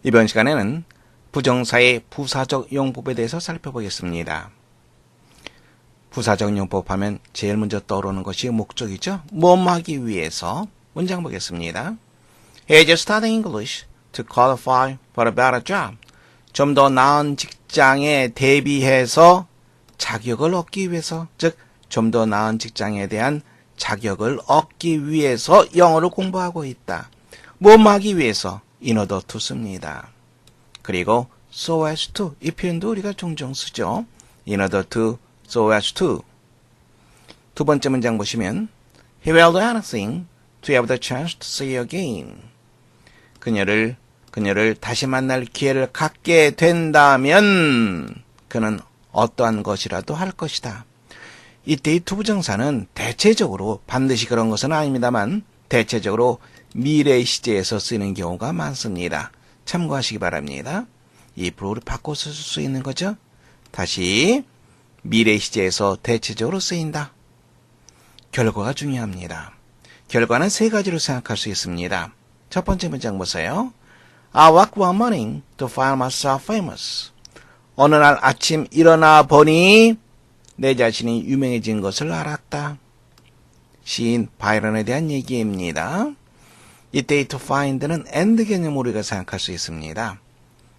이번 시간에는 부정사의 부사적 용법에 대해서 살펴보겠습니다. 부사적 용법 하면 제일 먼저 떠오르는 것이 목적이죠. 뭐하기 위해서. 문장 보겠습니다. He is studying English to qualify for a better job. 좀 더 나은 직장에 대비해서 자격을 얻기 위해서, 즉 좀 더 나은 직장에 대한 자격을 얻기 위해서 영어를 공부하고 있다. 뭐하기 위해서 in order to 씁니다. 그리고 so as to, 이 표현도 우리가 종종 쓰죠. in order to, so as to. 두 번째 문장 보시면 He will do anything to have the chance to see you again. 그녀를 다시 만날 기회를 갖게 된다면 그는 어떠한 것이라도 할 것이다. 이때 이 두 부정사는 대체적으로, 반드시 그런 것은 아닙니다만 대체적으로 미래 시제에서 쓰이는 경우가 많습니다. 참고하시기 바랍니다. 이 if를 바꿔서 쓸 수 있는 거죠. 다시 미래 시제에서 대체적으로 쓰인다. 결과가 중요합니다. 결과는 세 가지로 생각할 수 있습니다. 첫 번째 문장 보세요. I woke one morning to find myself famous. 어느 날 아침 일어나 보니 내 자신이 유명해진 것을 알았다. 시인 바이런에 대한 얘기입니다. 이때 to find는 and 개념으로 우리가 생각할 수 있습니다.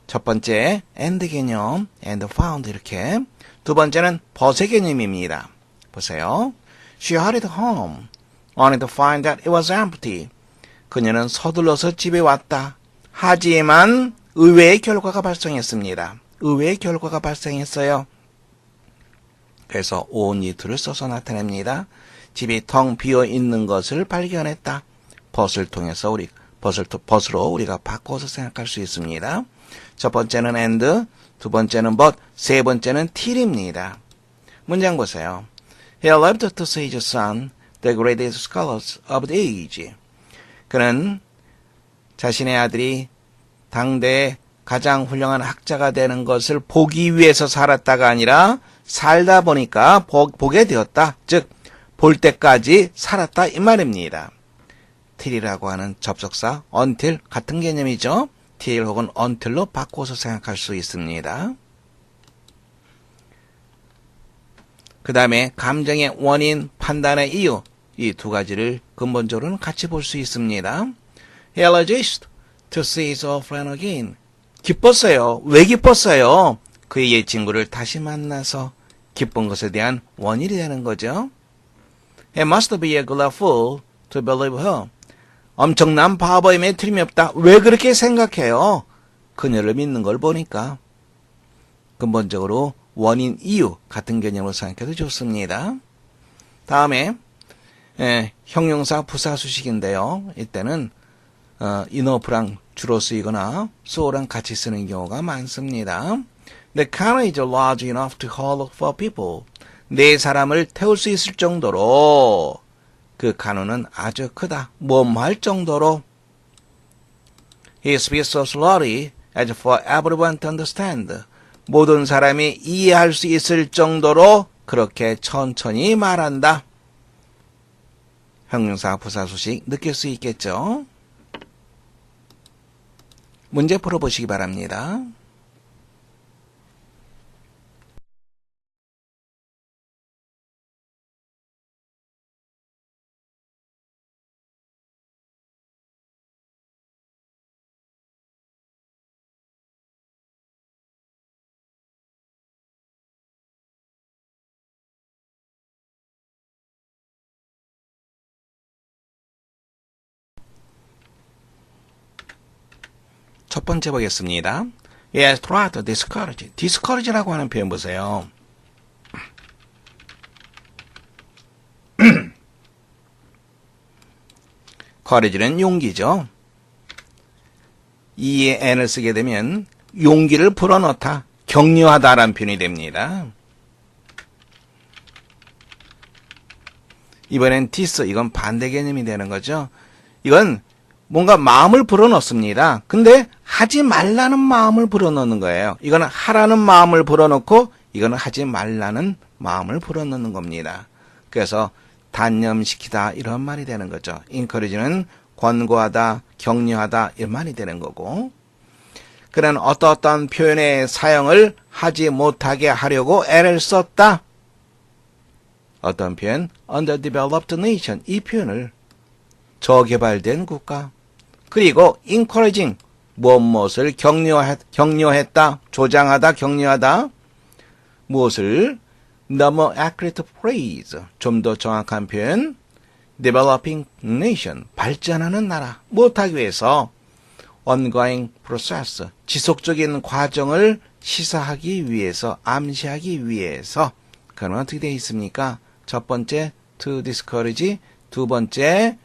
첫 번째 and 개념, and found 이렇게. 두 번째는 but의 개념입니다. 보세요. She hurried home, only to find that it was empty. 그녀는 서둘러서 집에 왔다. 하지만 의외의 결과가 발생했습니다. 의외의 결과가 발생했어요. 그래서 on it를 써서 나타냅니다. 집이 텅 비어 있는 것을 발견했다. but을 통해서 but으로 우리가 바꿔서 생각할 수 있습니다. 첫 번째는 and, 두 번째는 but, 세 번째는 till입니다. 문장 보세요. He lived to see his son, the greatest scholars of the age. 그는 자신의 아들이 당대의 가장 훌륭한 학자가 되는 것을 보기 위해서 살았다가 아니라 살다 보니까 보게 되었다. 즉 볼 때까지 살았다 이 말입니다. till이라고 하는 접속사 until 같은 개념이죠. till 혹은 until로 바꿔서 생각할 수 있습니다. 그 다음에 감정의 원인, 판단의 이유, 이 두 가지를 근본적으로는 같이 볼 수 있습니다. He rejoiced to see his old friend again. 기뻤어요. 왜 기뻤어요? 그의 옛 친구를 다시 만나서 기쁜 것에 대한 원인이 되는 거죠. He must be a good fool to believe her. 엄청난 바보임에 틀림이 없다. 왜 그렇게 생각해요? 그녀를 믿는 걸 보니까. 근본적으로 원인, 이유 같은 개념으로 생각해도 좋습니다. 다음에 형용사 부사수식인데요. 이때는 enough랑 주로 쓰이거나 so랑 같이 쓰는 경우가 많습니다. The car is large enough to hold 4 people. 네 사람을 태울 수 있을 정도로 그 간호는 아주 크다. 뭐할 정도로. He speaks so slowly as for everyone to understand. 모든 사람이 이해할 수 있을 정도로 그렇게 천천히 말한다. 형용사 부사수식 느낄 수 있겠죠? 문제 풀어보시기 바랍니다. 첫 번째 보겠습니다. He has tried to discourage. discourage라고 하는 표현 보세요. courage는 용기죠. 이에 n을 쓰게 되면 용기를 불어넣다, 격려하다라는 표현이 됩니다. 이번엔 dis, 이건 반대 개념이 되는 거죠. 이건 뭔가 마음을 불어넣습니다. 근데 하지 말라는 마음을 불어넣는 거예요. 이거는 하라는 마음을 불어넣고 이거는 하지 말라는 마음을 불어넣는 겁니다. 그래서 단념시키다 이런 말이 되는 거죠. encourage는 권고하다, 격려하다 이런 말이 되는 거고. 그는 어떠어떤 표현의 사용을 하지 못하게 하려고 애를 썼다. 어떤 표현? Underdeveloped nation. 이 표현을 저개발된 국가. 그리고 encouraging. 무엇을 격려했다. 조장하다. 격려하다. 무엇을? 너무 accurate phrase. 좀 더 정확한 표현. developing nation. 발전하는 나라. 무엇하기 위해서? ongoing process. 지속적인 과정을 시사하기 위해서, 암시하기 위해서. 그러면 어떻게 되어 있습니까? 첫 번째, to discourage. 두 번째,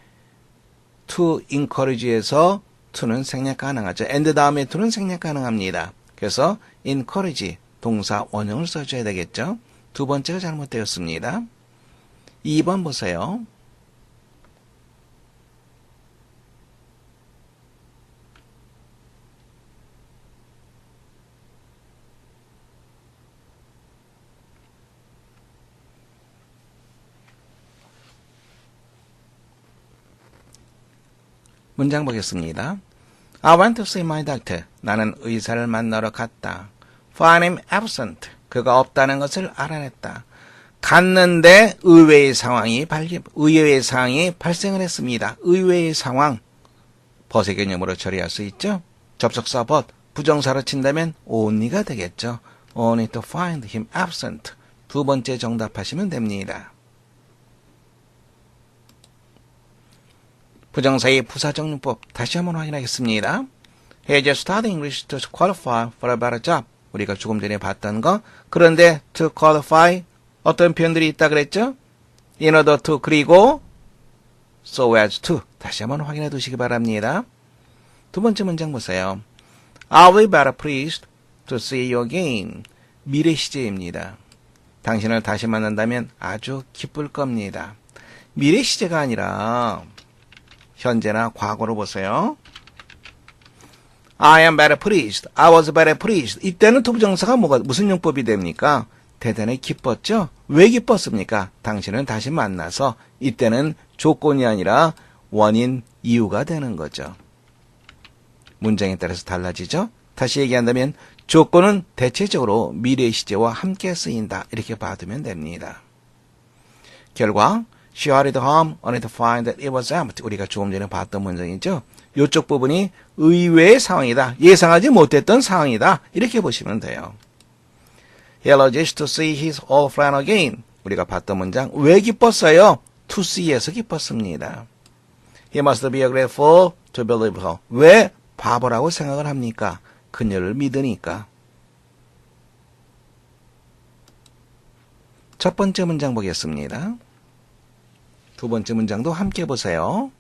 to encourage에서 to는 생략 가능하죠. and 다음에 to는 생략 가능합니다. 그래서 encourage, 동사 원형을 써줘야 되겠죠. 두 번째가 잘못되었습니다. 2번 보세요. 문장 보겠습니다. I went to see my doctor. 나는 의사를 만나러 갔다. Find him absent. 그가 없다는 것을 알아냈다. 갔는데 의외의 상황이 발생을 했습니다. 의외의 상황. 벗의 개념으로 처리할 수 있죠. 접속사 벗. 부정사로 친다면 only가 되겠죠. Only to find him absent. 두 번째 정답하시면 됩니다. 부정사의 부사적용법 다시 한번 확인하겠습니다. He just studied English to qualify for a better job. 우리가 조금 전에 봤던 거. 그런데 to qualify 어떤 표현들이 있다 그랬죠? in order to 그리고 so as to 다시 한번 확인해 두시기 바랍니다. 두 번째 문장 보세요. I'll be better pleased to see you again. 미래 시제입니다. 당신을 다시 만난다면 아주 기쁠 겁니다. 미래 시제가 아니라 현재나 과거로 보세요. I am better pleased. I was better pleased. 이때는 투부정사가 무슨 용법이 됩니까? 대단히 기뻤죠? 왜 기뻤습니까? 당신은 다시 만나서 이때는 조건이 아니라 원인, 이유가 되는 거죠. 문장에 따라서 달라지죠? 다시 얘기한다면 조건은 대체적으로 미래 시제와 함께 쓰인다. 이렇게 봐두면 됩니다. 결과 She hurried home only to find that it was empty. 우리가 조금 전에 봤던 문장이죠. 이쪽 부분이 의외의 상황이다. 예상하지 못했던 상황이다. 이렇게 보시면 돼요. He allergies to see his old friend again. 우리가 봤던 문장. 왜 기뻤어요? To see에서 기뻤습니다. He must be a great fool to believe her. 왜 바보라고 생각을 합니까? 그녀를 믿으니까. 첫 번째 문장 보겠습니다. 두 번째 문장도 함께 보세요.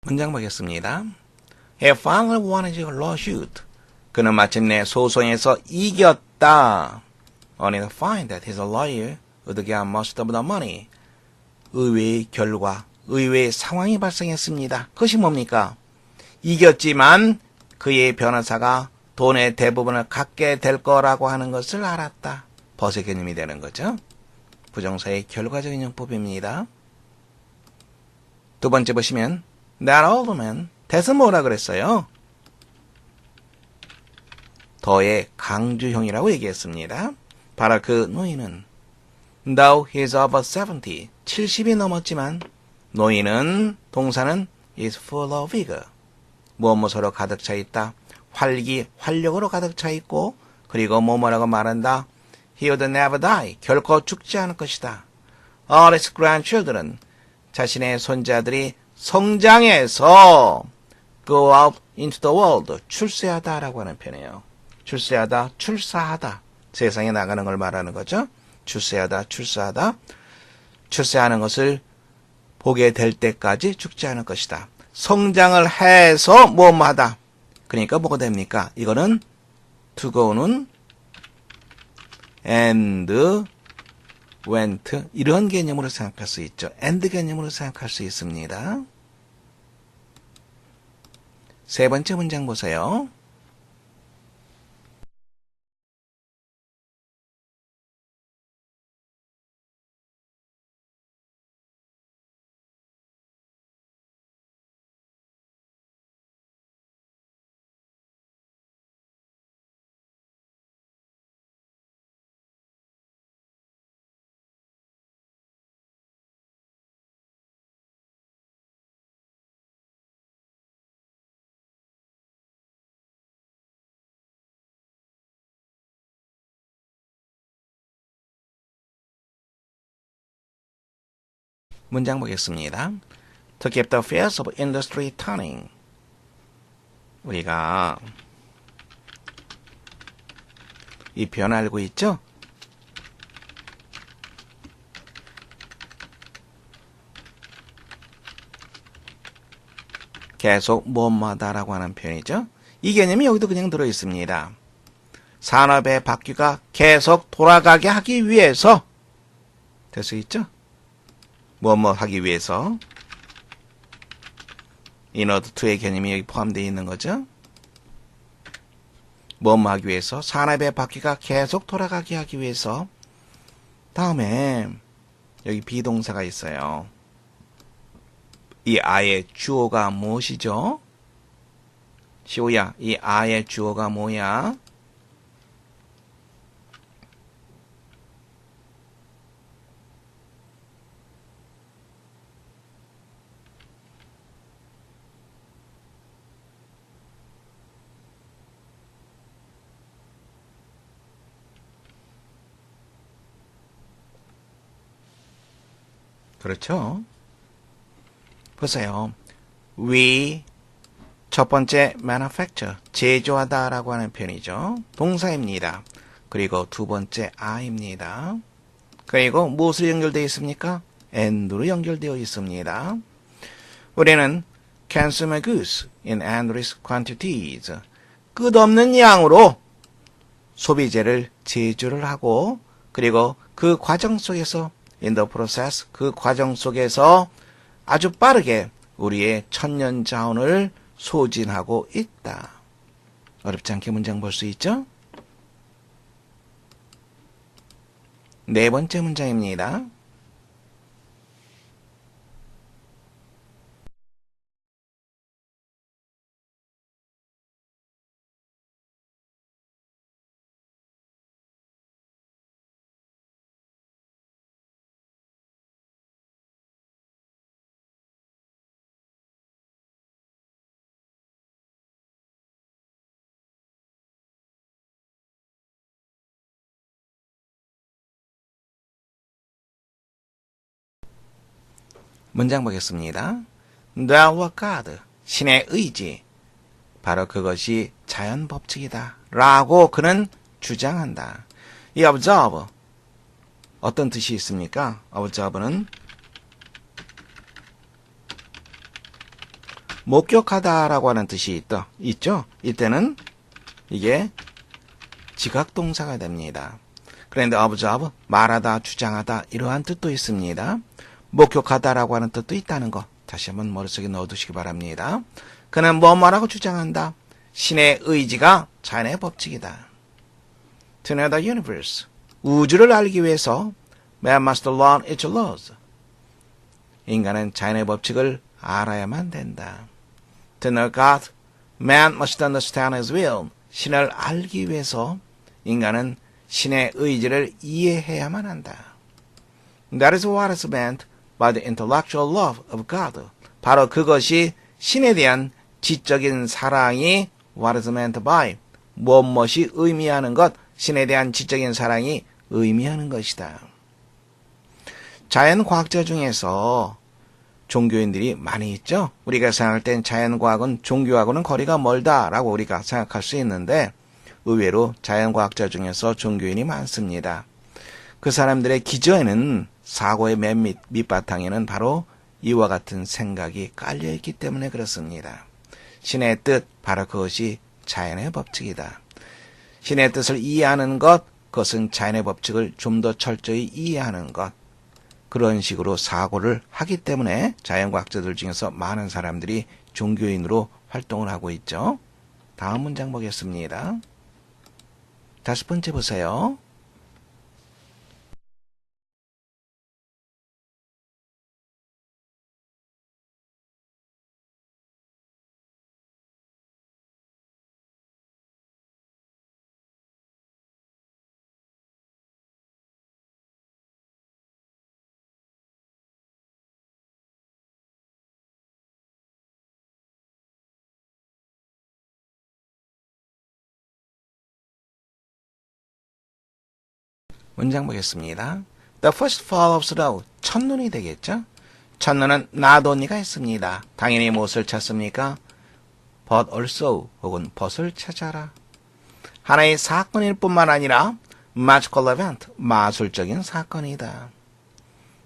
문장 보겠습니다. He finally won his lawsuit. 그는 마침내 소송에서 이겼다. Only to find that his lawyer would get most of the money. 의외의 결과, 의외의 상황이 발생했습니다. 그것이 뭡니까? 이겼지만 그의 변호사가 돈의 대부분을 갖게 될 거라고 하는 것을 알았다. 벗의 개념이 되는 거죠. 부정사의 결과적인 용법입니다. 두 번째 보시면 That old man. that은 뭐라 그랬어요? 더의 강조형이라고 얘기했습니다. 바로 그 노인은 Though he's over 70. 70이 넘었지만 노인은 동사는 is full of vigor. 무엇무엇으로 가득 차 있다. 활기, 활력으로 가득 차 있고 그리고 뭐라고 말한다. He would never die. 결코 죽지 않을 것이다. All his grandchildren. 자신의 손자들이 성장해서 go out into the world. 출세하다라고 하는 표현이에요. 출세하다, 출사하다. 세상에 나가는 걸 말하는 거죠. 출세하다, 출사하다. 출세하는 것을 보게 될 때까지 죽지 않을 것이다. 성장을 해서 뭐하다. 그러니까 뭐가 됩니까? 이거는 to go는 and went 이런 개념으로 생각할 수 있죠. and 개념으로 생각할 수 있습니다. 세 번째 문장 보세요. 문장 보겠습니다. To keep the affairs of industry turning. 우리가 이 표현 알고 있죠? 계속 뭐뭐하다라고 하는 표현이죠. 이 개념이 여기도 그냥 들어있습니다. 산업의 바퀴가 계속 돌아가게 하기 위해서 될 수 있죠? 뭐뭐 하기 위해서 in order to의 개념이 여기 포함되어 있는 거죠. 뭐뭐 하기 위해서 산업의 바퀴가 계속 돌아가게 하기 위해서 다음에 여기 비동사가 있어요. 이 아의 주어가 무엇이죠? 시호야, 이 아의 주어가 뭐야? 그렇죠? 보세요. We 첫 번째 manufacture 제조하다라고 하는 표현이죠. 동사입니다. 그리고 두 번째 I입니다. 그리고 무엇으로 연결되어 있습니까? and로 연결되어 있습니다. 우리는 consume goods in endless quantities 끝없는 양으로 소비재를 제조를 하고 그리고 그 과정 속에서 in the process 그 과정 속에서 아주 빠르게 우리의 천년 자원을 소진하고 있다. 어렵지 않게 문장 볼 수 있죠? 네 번째 문장입니다. 문장 보겠습니다. There was God, 신의 의지. 바로 그것이 자연 법칙이다. 라고 그는 주장한다. 이 observe, 어떤 뜻이 있습니까? observe는 목격하다라고 하는 뜻이 있죠? 이때는 이게 지각동사가 됩니다. 그런데 observe, 말하다, 주장하다 이러한 뜻도 있습니다. 목격하다라고 하는 뜻도 있다는 거 다시 한번 머릿속에 넣어두시기 바랍니다. 그는 뭐라고 주장한다? 신의 의지가 자연의 법칙이다. To know the universe, 우주를 알기 위해서 man must learn its laws. 인간은 자연의 법칙을 알아야만 된다. To know God, man must understand his will. 신을 알기 위해서 인간은 신의 의지를 이해해야만 한다. That is what is meant by the intellectual love of God. 바로 그것이 신에 대한 지적인 사랑이 what is meant by 무엇이 의미하는 것, 신에 대한 지적인 사랑이 의미하는 것이다. 자연과학자 중에서 종교인들이 많이 있죠. 우리가 생각할 땐 자연과학은 종교하고는 거리가 멀다라고 우리가 생각할 수 있는데 의외로 자연과학자 중에서 종교인이 많습니다. 그 사람들의 기저에는 사고의 맨 밑바탕에는 바로 이와 같은 생각이 깔려있기 때문에 그렇습니다. 신의 뜻, 바로 그것이 자연의 법칙이다. 신의 뜻을 이해하는 것, 그것은 자연의 법칙을 좀 더 철저히 이해하는 것. 그런 식으로 사고를 하기 때문에 자연과학자들 중에서 많은 사람들이 종교인으로 활동을 하고 있죠. 다음 문장 보겠습니다. 5번째 보세요. 문장 보겠습니다. The first fall of snow. 첫눈이 되겠죠? 첫눈은 나돈이가 했습니다. 당연히 무엇을 찾습니까? But also 혹은 but을 찾아라. 하나의 사건일 뿐만 아니라 magical event, 마술적인 사건이다.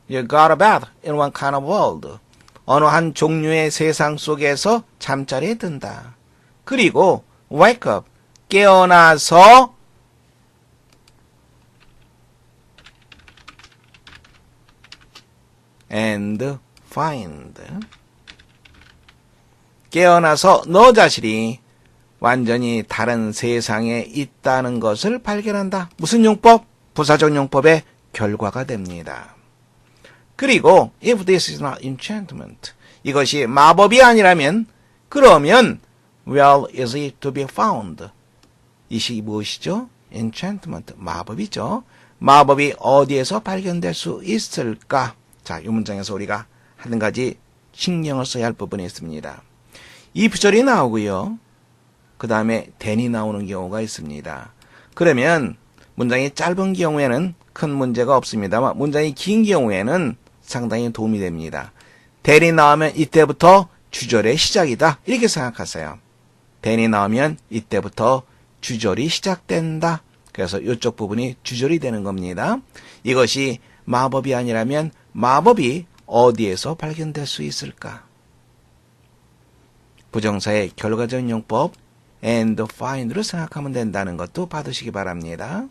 You got a bed in one kind of world. 어느 한 종류의 세상 속에서 잠자리에 든다. 그리고 wake up, 깨어나서 and find. 깨어나서 너 자신이 완전히 다른 세상에 있다는 것을 발견한다. 무슨 용법? 부사적 용법의 결과가 됩니다. 그리고 if this is not enchantment, 이것이 마법이 아니라면 그러면 where is it to be found? 이것이 무엇이죠? enchantment, 마법이죠. 마법이 어디에서 발견될 수 있을까? 자, 이 문장에서 우리가 한 가지 신경을 써야 할 부분이 있습니다. if절이 나오고요. 그 다음에 then이 나오는 경우가 있습니다. 그러면 문장이 짧은 경우에는 큰 문제가 없습니다만 문장이 긴 경우에는 상당히 도움이 됩니다. then이 나오면 이때부터 주절의 시작이다. 이렇게 생각하세요. then이 나오면 이때부터 주절이 시작된다. 그래서 이쪽 부분이 주절이 되는 겁니다. 이것이 마법이 아니라면 마법이 어디에서 발견될 수 있을까? 부정사의 결과적 용법 and find로 생각하면 된다는 것도 받으시기 바랍니다.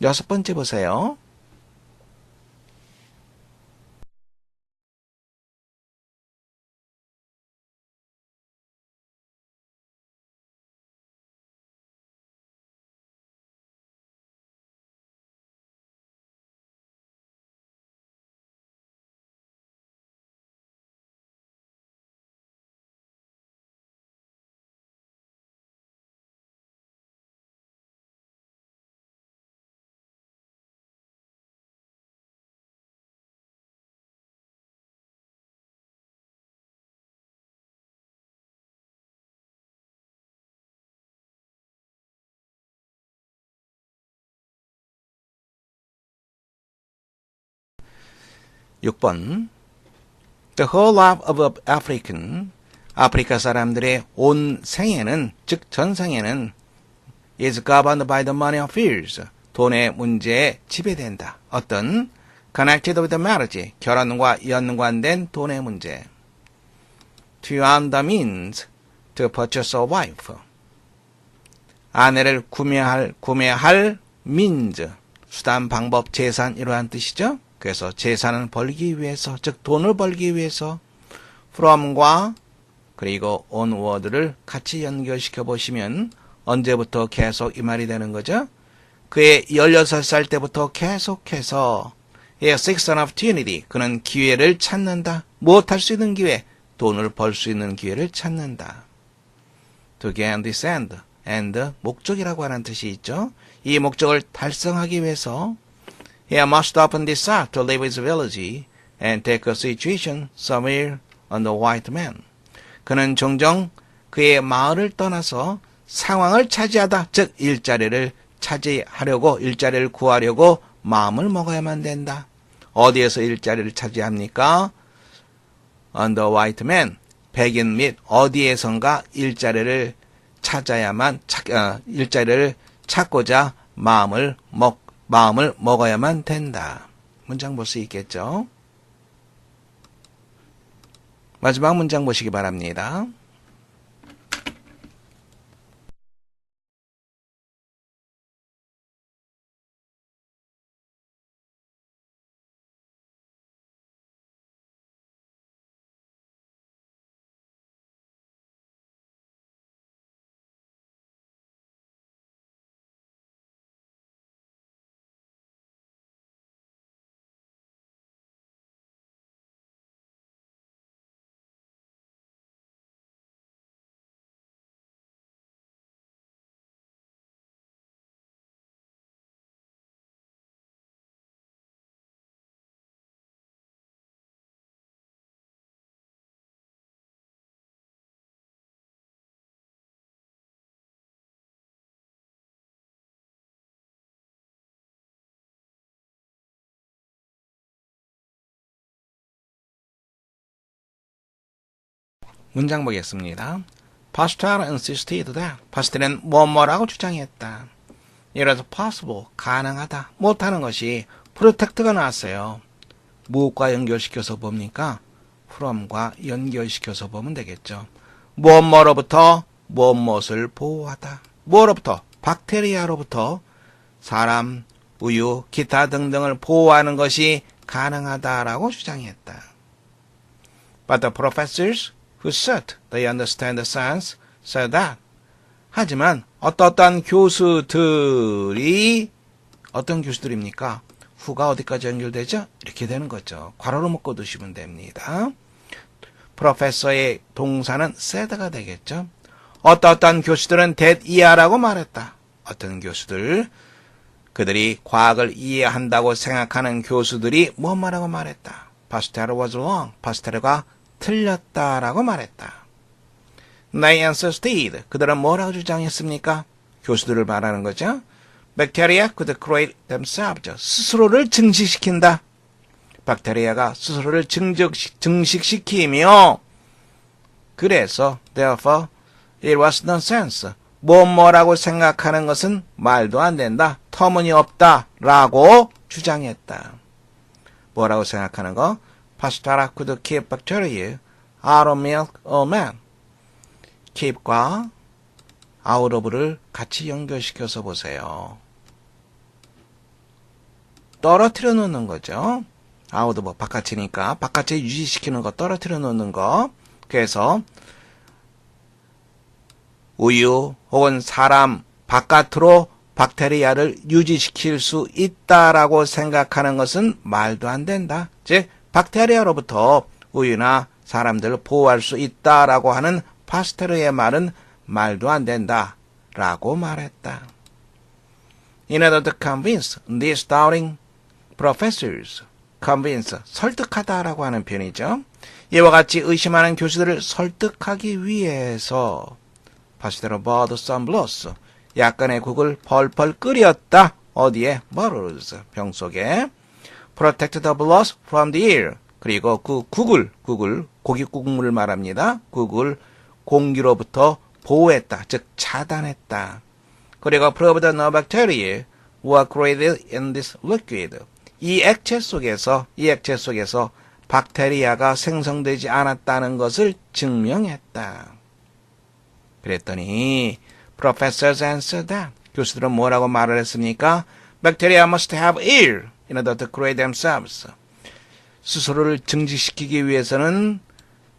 6번째 보세요. 육 번 The whole life of an African, 아프리카 사람들의 온 생애는, 즉 전생에는 is governed by the money affairs, 돈의 문제에 지배된다. 어떤 connected with marriage, 결혼과 연관된 돈의 문제. To earn the means to purchase a wife, 아내를 구매할 means, 수단, 방법, 재산 이러한 뜻이죠. 그래서 재산은 벌기 위해서, 즉 돈을 벌기 위해서 from과 그리고 onward를 같이 연결시켜 보시면 언제부터 계속 이 말이 되는 거죠? 그의 16살 때부터 계속해서 he seeks an opportunity, 그는 기회를 찾는다. 무엇 할 수 있는 기회? 돈을 벌 수 있는 기회를 찾는다. To gain this end, and 목적이라고 하는 뜻이 있죠. 이 목적을 달성하기 위해서 he must often decide to leave his village and take a situation somewhere under white man. 그는 종종 그의 마을을 떠나서 상황을 차지하다, 즉 일자리를 차지하려고, 일자리를 구하려고 마음을 먹어야만 된다. 어디에서 일자리를 차지합니까? Under white man, 백인 및 어디에선가 일자리를 찾고자 마음을 먹어야만 된다. 문장 볼 수 있겠죠? 마지막 문장 보시기 바랍니다. 문장 보겠습니다. Pastel insisted that. 파스텔은 뭐뭐라고 주장했다. It was possible. 가능하다. 못하는 것이 protect가 나왔어요. 무엇과 연결시켜서 봅니까? from과 연결시켜서 보면 되겠죠. 뭐뭐로부터 무엇을 보호하다. 뭐로부터? 박테리아로부터 사람, 우유, 기타 등등을 보호하는 것이 가능하다라고 주장했다. But the professors who said they understand the science said that. 하지만 어떤 교수들이 어떤 교수들입니까? who가 어디까지 연결되죠? 이렇게 되는 거죠. 괄호로 묶어 두시면 됩니다. 프로페서의 동사는 said가 되겠죠. 어떤 교수들은 that 이해하라고 말했다. 어떤 교수들, 그들이 과학을 이해한다고 생각하는 교수들이 뭐 말하고 말했다. 파스텔 was wrong. 파스텔가 틀렸다라고 말했다. They insisted. 그들은 뭐라고 주장했습니까? 교수들을 말하는 거죠. Bacteria could create themselves. 스스로를 증식시킨다. 박테리아가 스스로를 증식시키며 그래서 therefore it was nonsense. 뭐라고 생각하는 것은 말도 안 된다. 터무니없다. 라고 주장했다. 뭐라고 생각하는 거? Pastera could keep bacteria out of milk or man. keep과 out of를 같이 연결시켜서 보세요. 떨어뜨려 놓는 거죠. out of 바깥이니까 바깥에 유지시키는 거 떨어뜨려 놓는 거. 그래서 우유 혹은 사람 바깥으로 박테리아를 유지시킬 수 있다라고 생각하는 것은 말도 안 된다. 즉 박테리아로부터 우유나 사람들을 보호할 수 있다라고 하는 파스테르의 말은 말도 안 된다라고 말했다. In order to convince these doubting professors, convince, 설득하다라고 하는 표현이죠. 이와 같이 의심하는 교수들을 설득하기 위해서 파스테르 bought some blows. 약간의 국을 펄펄 끓였다. 어디에? bottles, 병 속에. Protect the blood from the air. 그리고 그 국을, 고기 국물을 말합니다. 국을 공기로부터 보호했다. 즉 차단했다. 그리고 proved no bacteria were created in this liquid. 이 액체 속에서 박테리아가 생성되지 않았다는 것을 증명했다. 그랬더니 professors answered that. 교수들은 뭐라고 말을 했습니까? Bacteria must have air in order to create themselves. 스스로를 증식시키기 위해서는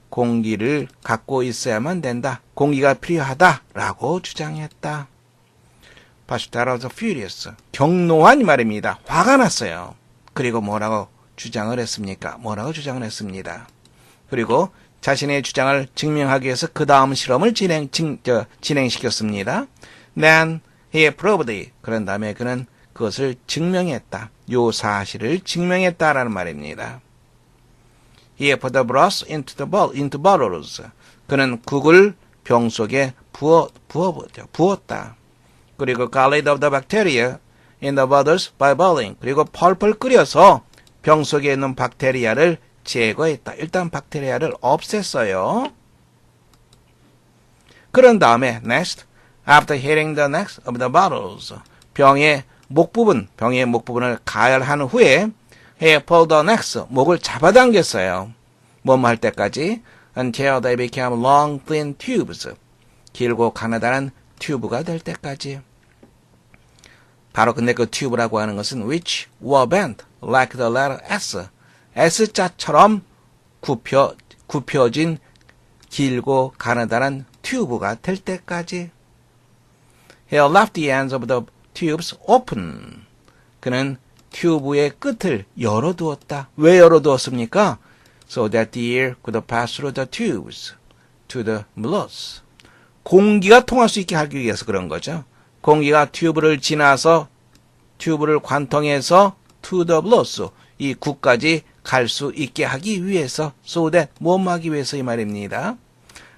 공기를 갖고 있어야만 된다. 공기가 필요하다라고 주장했다. Pastera was furious. 경노한 말입니다. 화가 났어요. 그리고 뭐라고 주장을 했습니까? 했습니다. 그리고 자신의 주장을 증명하기 위해서 그 다음 실험을 진행시켰습니다. Then he proved it. 그런 다음에 그는 그것을 증명했다. 요 사실을 증명했다라는 말입니다. He put the broth into bottles. 그는 국을 병 속에 부었다. 그리고 got rid of the bacteria in the bottles by boiling. 그리고 펄펄 끓여서 병 속에 있는 박테리아를 제거했다. 일단 박테리아를 없앴어요. 그런 다음에 next, after heating the necks of the bottles, 병의 목부분을 가열한 후에 he pulled the necks, 목을 잡아당겼어요. 뭐뭐 할 때까지 until they became long, thin tubes, 길고 가느다란 튜브가 될 때까지. 바로 근데 그 튜브라고 하는 것은 which were bent like the letter S, S자처럼 굽혀진 길고 가느다란 튜브가 될 때까지. He left the ends of the tubes open. 그는 튜브의 끝을 열어두었다. 왜 열어두었습니까? So that the air could pass through the tubes to the blood. 공기가 통할 수 있게 하기 위해서 그런 거죠. 공기가 튜브를 지나서 튜브를 관통해서 to the blood, 이 국까지 갈 수 있게 하기 위해서, so that, 하기 위해서 이 말입니다.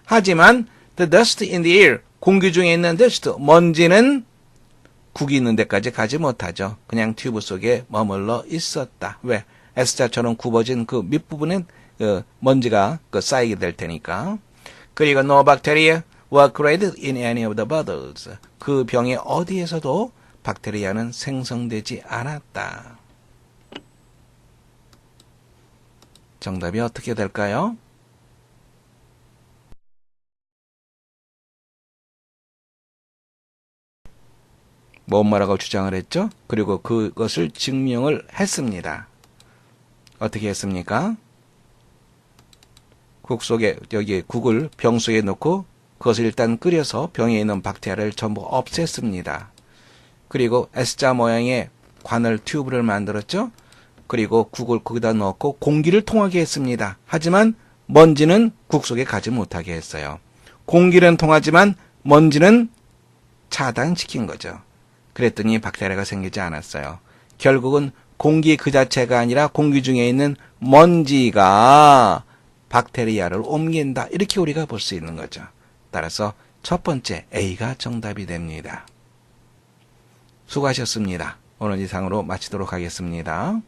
하지만 the dust in the air, 공기 중에 있는 dust, 먼지는 국이 있는 데까지 가지 못하죠. 그냥 튜브 속에 머물러 있었다. 왜? S자처럼 굽어진 그 밑부분엔 먼지가 쌓이게 될 테니까. 그리고 no bacteria were created in any of the bottles. 그 병의 어디에서도 박테리아는 생성되지 않았다. 정답이 어떻게 될까요? 뭐라고 주장을 했죠? 그리고 그것을 증명을 했습니다. 어떻게 했습니까? 국 속에, 여기 국을 병 속에 넣고 그것을 일단 끓여서 병에 있는 박테리아를 전부 없앴습니다. 그리고 S자 모양의 관을 튜브를 만들었죠? 그리고 국을 거기다 넣고 공기를 통하게 했습니다. 하지만 먼지는 국 속에 가지 못하게 했어요. 공기는 통하지만 먼지는 차단시킨 거죠. 그랬더니 박테리아가 생기지 않았어요. 결국은 공기 그 자체가 아니라 공기 중에 있는 먼지가 박테리아를 옮긴다. 이렇게 우리가 볼 수 있는 거죠. 따라서 첫 번째 A가 정답이 됩니다. 수고하셨습니다. 오늘 이상으로 마치도록 하겠습니다.